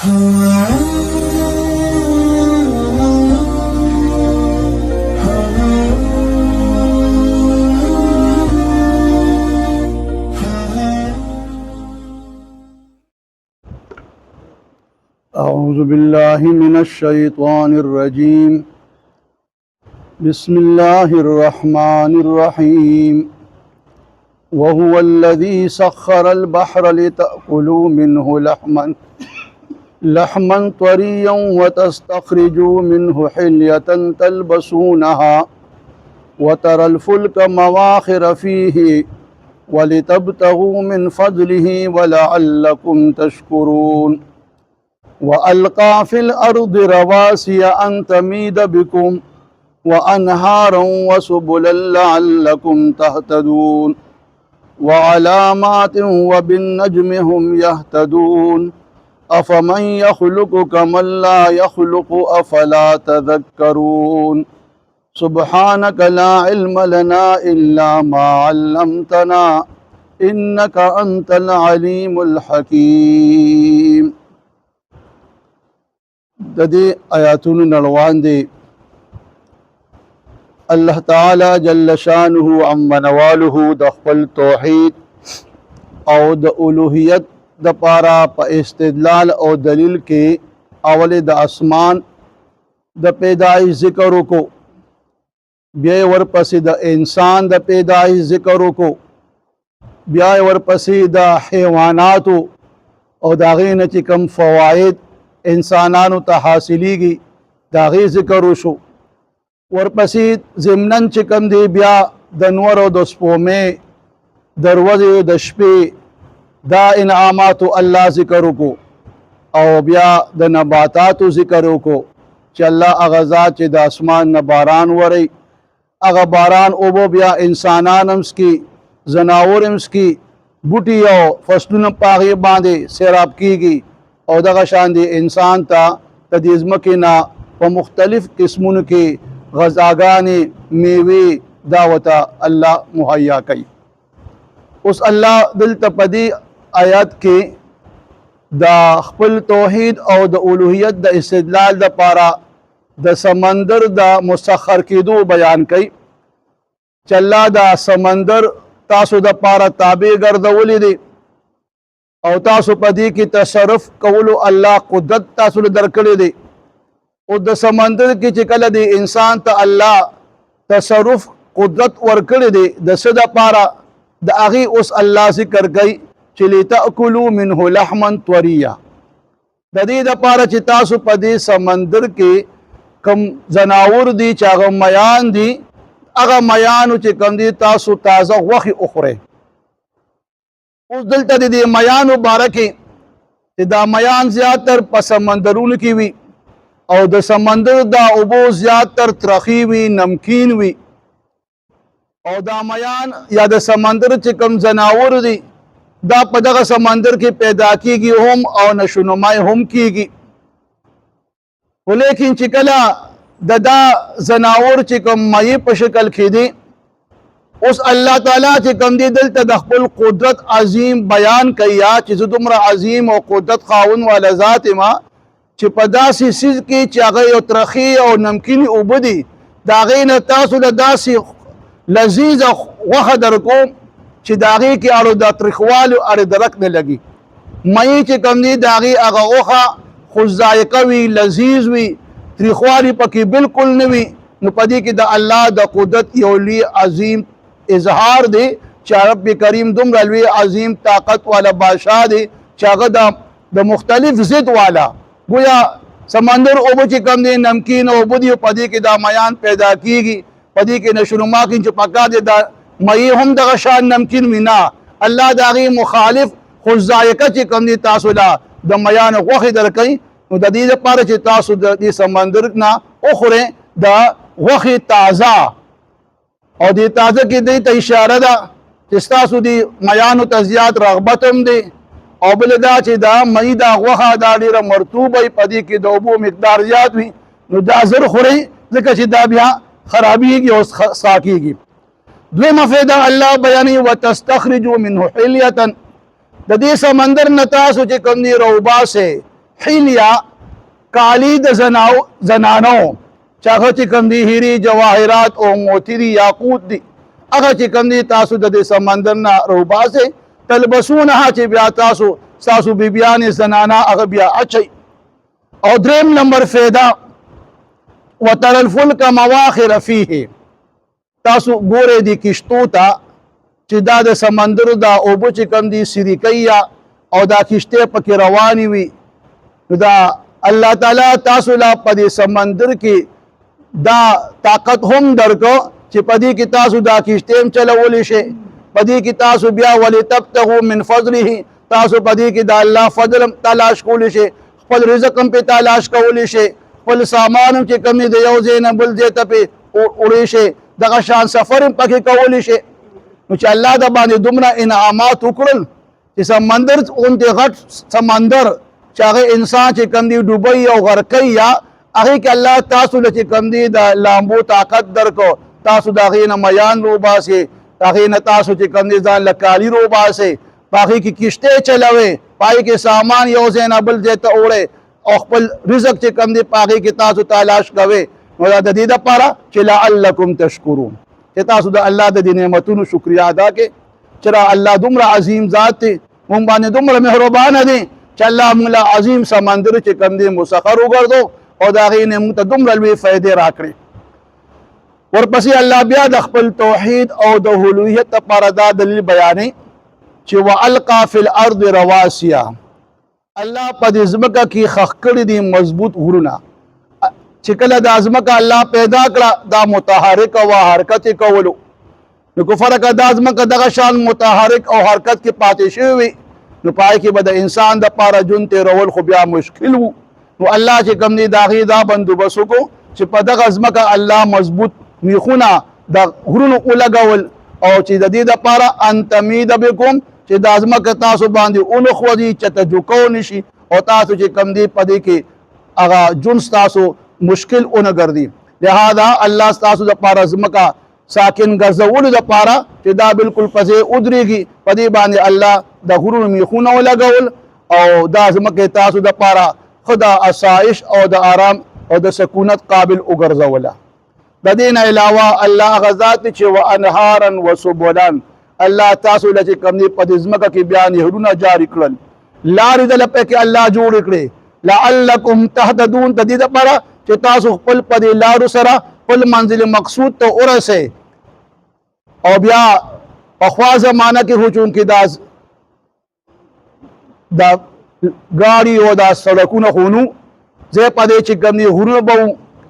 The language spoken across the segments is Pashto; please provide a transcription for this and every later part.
أعوذ بالله من الشيطان الرجيم بسم الله الرحمن الرحيم وهو الذي سخر البحر لتأكلوا منه لحما طريا وتستخرجوا منه حلية تلبسونها وترى الفلك مواخر فيه ولتبتغوا من فضله ولعلكم تشكرون وألقى في الأرض رواسي أن تميد بكم وأنهارا وسبلا لعلكم تهتدون وعلامات وبالنجم هم يهتدون أفمن يخلق كمن لا يخلق أفلا تذكرون سبحانك لا علم لنا إلا ما علمتنا إنك أنت العليم الحكيم. د دې آیاتونو نړوان دي الله تعالی جل شانه عمنواله د خپل توحید او د الوهیت د پاره په استدلال او دلیل کې اول د اسمان د پیدایش ذکر وکړو بیا ورپسې د انسان د پیدایش ذکر وکړو بیا ورپسې د حیوانات او د هغې نه چې کوم فواید انسانانو ته حاصلیږي د هغې ذکر وشو ورپسې ضمناً چې کوم دی بیا د نور او د سپومې د ورځې او د شپې دا انعاماتو الله ذکر وکړو او بیا د نباتاتو ذکر وکړو چې الله هغه ذات چې د اسمان نه باران وری هغه باران اوبو بیا انسانان هم څکي ځناور هم څکي بوټي او فصلونه په هغې باندې سیراب کیږي او دغه شان دی انسان ته د دې ځمکې نه په مختلف قسمونو کې غذاګانې میوې دا ورته الله مهیا کوي. اوس الله دلته په دې آیات کې د خپل توحید او د الوهیت د استدلال دپاره د سمندر د مسخر کېدو بیان کوي چې الله د سمندر تاسو دپاره تابع ګرځولی دی او تاسو په دې کې تصرف کولو الله قدرت تاسو له درکړی دی او د سمندر کې چې کله دی انسان ته الله تصرف قدرت ورکړی دی د څه دپاره د هغې اوس الله ذکر کوي چې لتأکلوا منه لحما طریا د دې دپاره چې تاسو په دې سمندر کې کم ځناور دي چې هغه میان دي هغه میانو چې کوم دي تاسو تازه غوښې وخورئ. اوس دلته د دې میانو باره کې چې دا میان زیاتر په سمندرونو کې وي او د سمندر دا اوبو زیاتر ترخی وي نمکین وي او دا میان یا د سمندر چې کوم ځناور دي دا په دغه سمندر کې پیدا کیږي هم او نشونمای هم کیږي ولیکن چې کله دا ځناور چې کوم مایع په شکل کې دي اوس الله تعالی چې کوم دی دلته د خپل قدرت عظیم بیان کوي چې زه دومره عظیم او قدرت خاون والا ذات ما چې په داسې څیز کې چې هغه یو ترخی او نمکینې اوبه دي د هغې نه تاسو له داسې لذیذه غوښه در کوم چې د هغې کې اړو د تریخوالي اړې درک نه لګي مایع چې کوم دی د هغې هغه غوښه خو ذایقه وي لذیذ وي تریخوالي پکې بالکل نه وي نو په دې کې د الله د قدرت یو لوی عظیم اظهار دی چې رب کریم دومره لوی عظیم طاقت والا بادشاہ دی چې هغه د مختلف ضد والا گویا سمندر اوبه چې کم دی نمکین اوبه دي په دې کې دا میان پیدا کیږي په دې کې نشونما کې چې پکار دی دا مایع هم دغه شان نمکین وي نه الله د هغې مخالف خو ذایقه چې کم دی تاسو له د میان غوښې درکوي نو د دې لپاره چې تاسو د دې سمندر نه وخورئ د غوښې تازه او دې تازه کې دې ته اشاره ده چې ستاسو دې میانو ته زیات رغبت هم دی او بل دا چې دا مایع دا غوښه دا ډېره مرطوبه وي په دې کې د اوبو مقدار زیات وي نو دا زر خورئ ځکه چې دا بیا خرابېږي او سا کېږي. دویمه فایده الله بیانوي وتستخرجوا منه حلیة د دې سمندر نه تاسو چې کوم دي راوباسئ حیلیا کالی د زنانو چې هغه چې کوم دي هیري جواهرات او موتی دي یاقوت دي هغه چې کوم دي تاسو د دې سمندر نه روباسه تلبسونها چې بیا تاسو بیبیان زنانا هغه بیا اچي. او دریم نمبر فایده وتر الفلک مواخر فيه تاسو ګوره دي کشتو ته چې دا د سمندر دا اوبو چې کوم دي سریکیا او دا کشته پکې رواني وي دا الله تعالی تاسو لا په سمندر کې دا طاقت هم درکو چې پدې کې تاسو دا کشته چلول شي پدې کې تاسو بیا ولتبتغوا من فضله تاسو پدې کې دا الله فضل تلاش کول شي خپل رزق هم په تلاش کول شي خپل سامان چې کمی د یو ځای نه بل ځای ته په وړي شي دغه شان سفر هم پکې کول شي. نو چې الله د باندې دومره انعامات وکړل چې سمندر اونته غټ سمندر چې هغه انسان چې کم دی ډوبي او غرقي یا هغه کې الله تاسو له کم دی د لامبو طاقت درکو تاسو دا غینه میان روباسي هغه نه تاسو چې کم دی ځان لکالي روباسي باقي کې کشته چلاوي پای کې سامان یو ځای نه بل ځای ته وړي او خپل رزق چې کم دی پاغي کې تاسو تلاش کوي. نو دا د دې لپاره چې لعلکم تشکرون چې تاسو د الله د نعمتونو شکریا ادا کړئ چې الله دومره عظیم ذات دی مونږ باندې دومره مهربان دی چې الله موږ عظیم سمندر چې کم دی مسخر وګرځو او دا غي نه موږ ته دومره لوی فائدې راکړي. ورپسې الله بیا د خپل توحید او د اولوهیت لپاره دا دلیل بیانې چې والقا فی الارض رواسیا الله په دې ځمکه کې خښ کړي دي مضبوط غرونه چې کله د ځمکه الله پیدا کړه دا متحرک او حرکت کولو نو کو فرق د ځمکه دغه شان متحرک او حرکت کې پاتې شوی نو پای کې به د انسان د پاره جون تیرول خو بیا مشکل وو. نو الله چې کوم دی داغي دا بندوبس وکړو چې په دغه ځمکه الله مضبوط میخونه د غرونو ولګول او چې د دې لپاره ان تمید بكم چې د ځمکه تاسو باندې اونخ ودی چې ته جوکو نشي او تاسو چې کوم دی پدې کې هغه جون تاسو مشکل اون ګرځي. لہذا الله تاسو د پاره ځمکه ساکن ګرځولو د پاره چې دا بالکل پځې ودرېږي پدې باندې الله د غرونو میخونه ولګول او دا ځمکه تاسو د پاره خدا آسایش او د آرام او د سکونت قابل وګرځوله. د دین علاوه الله غزاد چې وانهارا وسبلا الله تاسو لته کوم دی په ځمکه کې بیان نهرونه جاری کړل لارې د لپاره کې الله جوړ کړي لعلکم تهتدون د دې لپاره چې تاسو خپل په دې لارو سره خپل منزل مقصود ته ورسئ. او بیا په خوا زمانہ کې هو چون کې دا ګاډي او دا سړکونه خونو زه په دې چې کوم دی غرونه به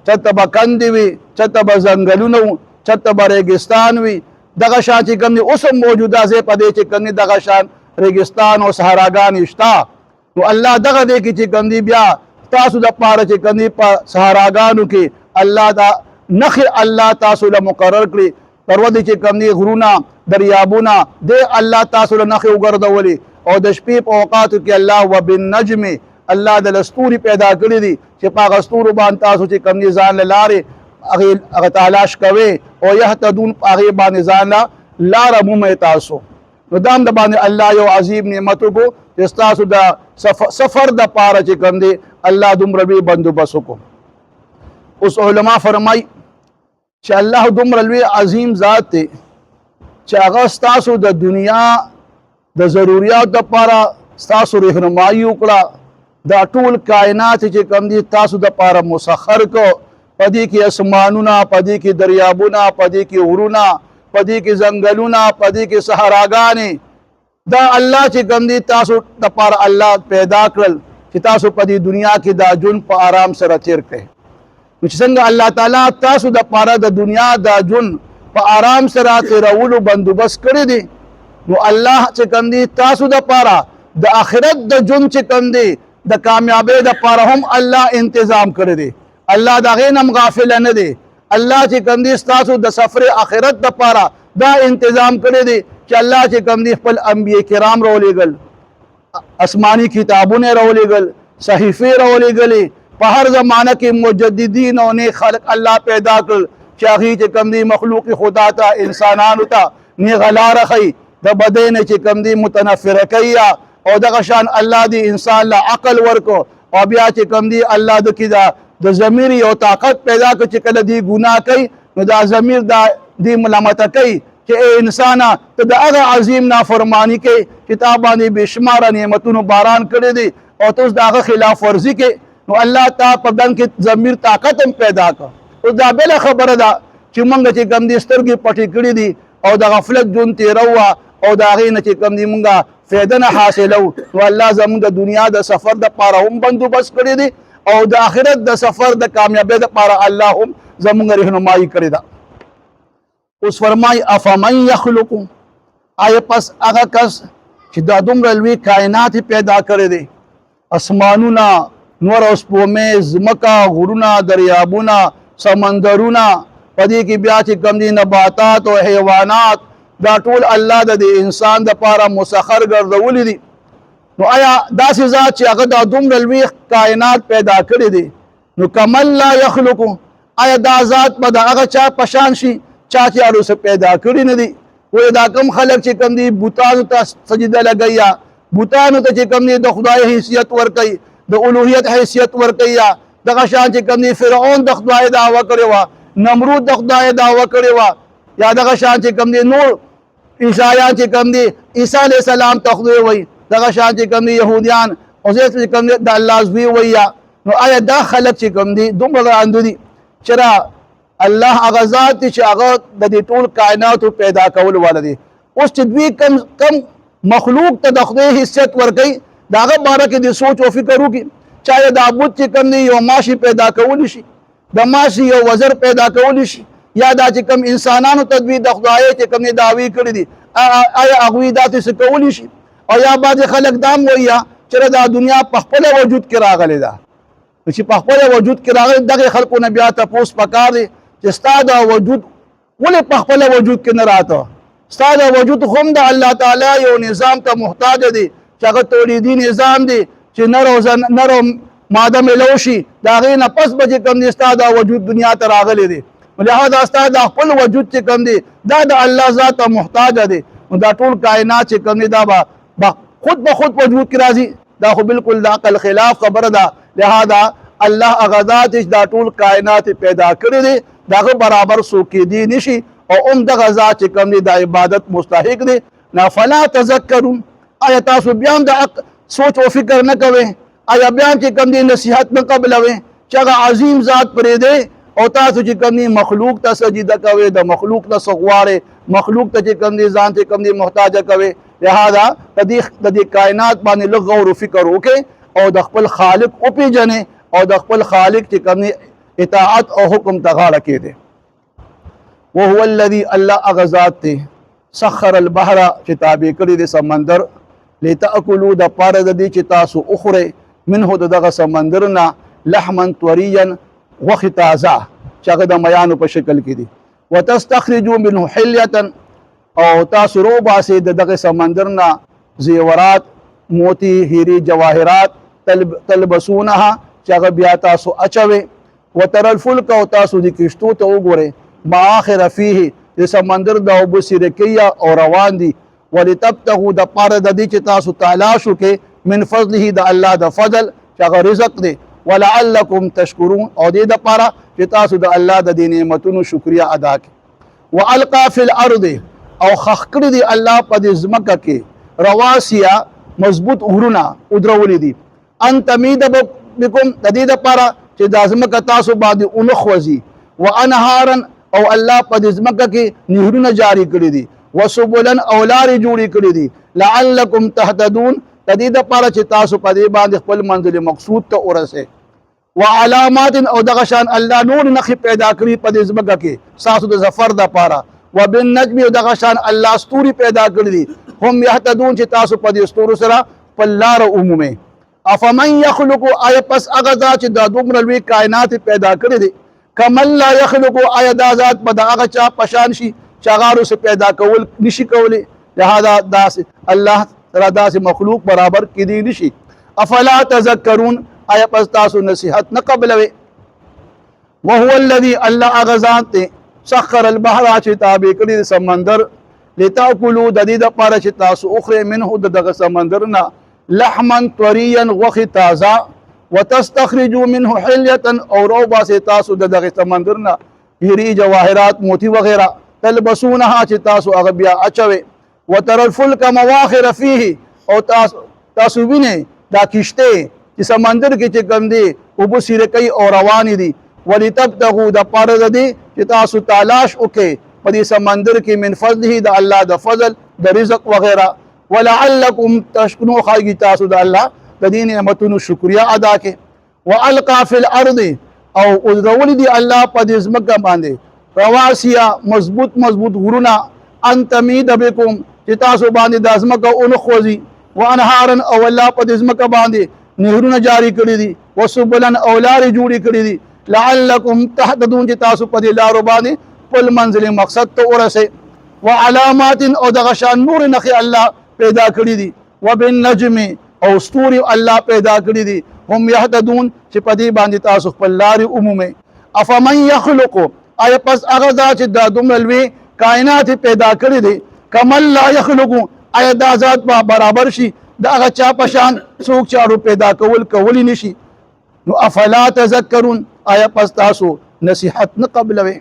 چته به کندې وي چته به ځنګلونه چته به ریګستان وي دغه شان چې کوم دی اوس هم موجوده زه په دې چې کوم دی دغه شان ریګستان او صحراګان شته. نو الله دغه دې کې چې کوم دی بیا تاسو د پاره چې کوم دی په صحراګانو کې الله دا نخ الله تاسو له مقرر کړی پرودي چې کوم دی غرونه دریابونه د الله تاسو له نخ وګرځولي او د شپې په اوقاتو کې الله وبالنجم الله د لستوري پیدا کړی دي چې په غستورو باندې تاسو چې کوم دی ځان لاره هغه تلاش کوي او يهتدون هغه باندې ځان لاره مومه تاسو. نو دام د باندې الله یو عظیم نعمت کو چې تاسو د سفر د پاره چې کوم دی الله دومره به بندوبس کو. اوس علما فرمای چې الله دومره لوی عظیم ذات دی چې هغه تاسو د دنیا د ضرورت لپاره تاسو رهنمایي وکړه دا ټول کائنات چې کوم دي تاسو د لپاره مسخر کو پدې کې اسمانونه پدې کې دریابونه پدې کې غرونه پدې کې ځنګلونه پدې کې صحراګانې دا الله چې کوم دي تاسو د لپاره الله پیدا کړل چې تاسو په دې دنیا کې دا جون په آرام سره تیر کړئ. چې څنګه الله تعالی تاسو د لپاره د دنیا دا جون په آرام سره تیرولو بندوبست کړی دی نو الله چې کوم دي تاسو د لپاره د آخرت د جون چې کوم دي د کامیابی د لپاره هم الله تنظیم کړی دی. الله دا غینم غافل نه دی. الله چې کوم دي تاسو د سفر آخرت د لپاره دا تنظیم کړی دی چې الله چې کوم دي خپل انبیاء کرام راولېږل آسمانی کتابونه راولېږل صحیفه راولېږلې په هر زمانہ کې مجددین او نه خلق الله پیدا کړ چې هغه چې کوم دي مخلوق خدا ته انسانانو ته نه غلا رخی د بدن چې کوم دي متنفره کوي او دغه شان الله دی انسان له عقل ورکو او بیا چې کوم دی الله د کدا د ضمیر یو طاقت پیدا کړ چې کله دی ګناه کوي نو دا ضمیر دا دی ملامت کوي چې اے انسان ته د هغه عظیم نافرمانی کې چې تا باندې بشمار نعمتونو باران کړی دی او ته د هغه خلاف ورزي کې نو الله تعالی په دن کې ضمیر طاقت هم پیدا کړ. او دا بل خبره ده چې موږ چې کوم دي سترګې پټې کړې دي او د غفلت جون تیروا او دا غي نه چې کوم دي موږ فایده نه حاصلو نو الله زموږ د دنیا د سفر د پاره هم بندوبست کړی دی او د آخرت د سفر د کامیابی د پاره الله هم زموږ رهنمایي کړی ده. اوس فرمای افمن یخلق آیا پس هغه کس چې دا دومره لوی کائنات پیدا کړی دی اسمانونه نور او سپومې ځمکه غرونه دریابونه سمندرونه پدې کې بیا چې کوم دي نباتات او حیوانات دا ټول الله د انسان د پاره مسخر ګرځولي دي. نو آیا داسې ذات چې هغه دا دومره لوی کائنات پیدا کړی دی نو کمل لا یخلق آیا دا ذات به د هغه چا پشان شي چا چې هغه څه پیدا کړی نه دي. وایي دا کم خلک چې کوم دي بوتانو ته سجده لګیا بوتانو ته چې کوم دي د خدای حیثیت ورکوي د الوهیت حیثیت ورکوي دغه شان چې کوم دي فرعون د خدای دعوه کړې وه نمرود د خدای دعوه کړې وه یا دغه شان چې کوم دي نور عیسایان چې کوم دي عیسی علیه السلام ته خدای وایي دغه شان چې کوم دي یهودیان عزیر چې کوم دي د الله زوی وایي نو آیا دا خلک چې کوم دي دومره ړانده دي چې الله هغه ذات چې هغه د دې ټول کائناتو پیدا کول والا دی. اوس چې دوی کم مخلوق ته د خدای حیثیت ورکوي د هغه باره کې د سوچ او فکر وکړي چاہے د عبود چې کوم دی یو ماشي پیدا کولی شي د ماشي یو وزر پیدا کولی شي یا دا چې کوم انسانانو ته دوی د خدای چې کوم دعوی کړي دي آیا هغوی داسې څه کولی شي او یا بعضې خلک دا هم وایي چې دا دنیا په خپله وجود کې راغلی ده چې په خپله وجود کې راغلی دغې خلکو نه بیا تپوس پکار دی چې ستا د وجود ولې په خپله وجود کې نه راته ستا د وجود هم د الله تعالی یو نظام ته محتاج دی چې هغه تولیدي نظام دی چې نر او ماده ملو شي د هغې نه پس به چې کوم دی ستا د وجود دنیا ته راغلی دی لہذا ستا د خپل وجود چې کوم دی دا د الله ذات ته محتاج دی نو دا ټول کائنات چې کوم دی دا به خود به خود وجود کې راځي دا خو بالکل د عقل خلاف خبره ده. لہذا الله هغه ذات چې دا ټول کائنات پیدا کړی دی دغه برابر څوک کېدی نشي او هم دغه ذات چې کوم دی د عبادت مستحق دی. نه فلا تذکرون آیا تاسو بیا هم د سوچ او فکر نه کوئ آیا بیا هم چې کوم دی نصیحت نه قبلوئ چې هغه عظیم ذات پرېږدئ او تاسو چې کوم دی مخلوق ته سجده کوئ د مخلوق نه څه غواړئ مخلوق ته چې کوم دی ځان چې کوم دی محتاجه کوئ. لہذا د دې کائنات باندې لږ غور و فکر وکړئ او د خپل خالق وپېژنئ او د خپل خالق چې کوم دی اطاعت او حکم ته غاړه کېږدئ. وهو الذي الله هغه ذات دی سخر البحر چې تابع کړی دی سمندر لتأکلوا د پاره د دې چې تاسو اخورئ منه د دغه سمندر نه لحما طریا غوښې تازه چې هغه د میانو په شکل کې دي وتستخرجوا منه حلیة او تاسو روباسئ د دغه سمندر نه زیورات موتی هیري جواهرات تلبسونها چې هغه بیا تاسو اچوئ وتر الفلک او تاسو د کشتو ته وګورئ مآخر فیه د سمندر د اوبو سرکیه او روان دي ولتبتغوا د پاره د دې چې تاسو تلاش وکئ من فضله د الله د فضل چې هغه رزق دی ولعلکم تشکرون او دې د پاره چې تاسو د الله د دې نعمتونو شکریا ادا کړئ. والقا فی الارض او خخ کړي دي الله په دې ځمکه کې رواسیا مضبوط غرونه ودرولي دي ان تمید بكم د دې د پاره چې د ځمکه تاسو باندې اونخوځي وانهارا او الله په دې ځمکه کې نهرونه جاری کړي دي وسبلا او لارې جوړې کړي دي لعلکم تهتدون د دې د پاره چې تاسو په دې باندې خپل منزل مقصود ته ورسئ. وعلامات او دغه شان الله نور نښې پیدا کړي په دې ځمکه کې تاسو د ظفر د پاره وبالنجم او دغه شان الله ستوري پیدا کړي دي هم يهتدون چې تاسو په دې ستورو سره په لار عمومي. افمن یخلق آیا پس هغه ذات چې دا دومره لوی کائنات پیدا کړي دي کمن لا یخلق آیا دا ذات به د هغه چا پشان شي چې هغه څه پیدا کول نشي کولی. لہذا داسې الله سره داسې مخلوق برابر کېدی نشي. افلا تذکرون آیا پس تاسو نصیحت نه قبلوئ. وهو الذي الله هغه ذات دی سخر البحر چې تابع کړي د سمندر لتاکلوا د دې دپاره چې تاسو اخرئ منه د دغه سمندر نه لحما طریا غوښې تازه وتستخرجوا منه حلیة او رو باسي تاسو د دغه سمندرنا هیری جواهرات موتی وغیرہ تلبسونها چې تاسو هغه بیا اچوي وتر الفلك مواخر فيه او تاسو وینئ دا کشته چې سمندر کې چې کوم دي اوبه سیره کوي او روان دي ولتبتغوا د پاره دي چې تاسو تلاش وکئ په دې سمندر کې من فضله د الله د فضل د رزق وغیرہ ولعلکم تشکرون خاص تاسو د الله د دې نعمتونو شکریا ادا کړئ والقى في الارض او اذرول دي الله په دې ځمکه باندې رواسیا مضبوط غرونه ان تمید بكم چې تاسو باندې د ځمکه اون خوځي وانهارا او الله په دې ځمکه باندې نهرونه جاری کړی دي وسبلن او لارې جوړې کړې دي لعلکم تهتدون چې تاسو په دې لارو باندې خپل منزل مقصد ته ورسئ وعلامات او د غشان نور نخي الله پیدا کړی دي وبالنجم او ستوري الله پیدا کړی دي هم يهتدون چې په دې باندې تاسو خپل لارې عمومي افمن يخلق اي پس هغه ذات چې د دومره لوی کائنات پیدا کړی دي کمل لا يخلق اي دا ذات په برابر شي دا هغه چا په شان څوک چارو پیدا کولی نشي نو افلا تذکرون اي پس تاسو نصيحت نه قبلوي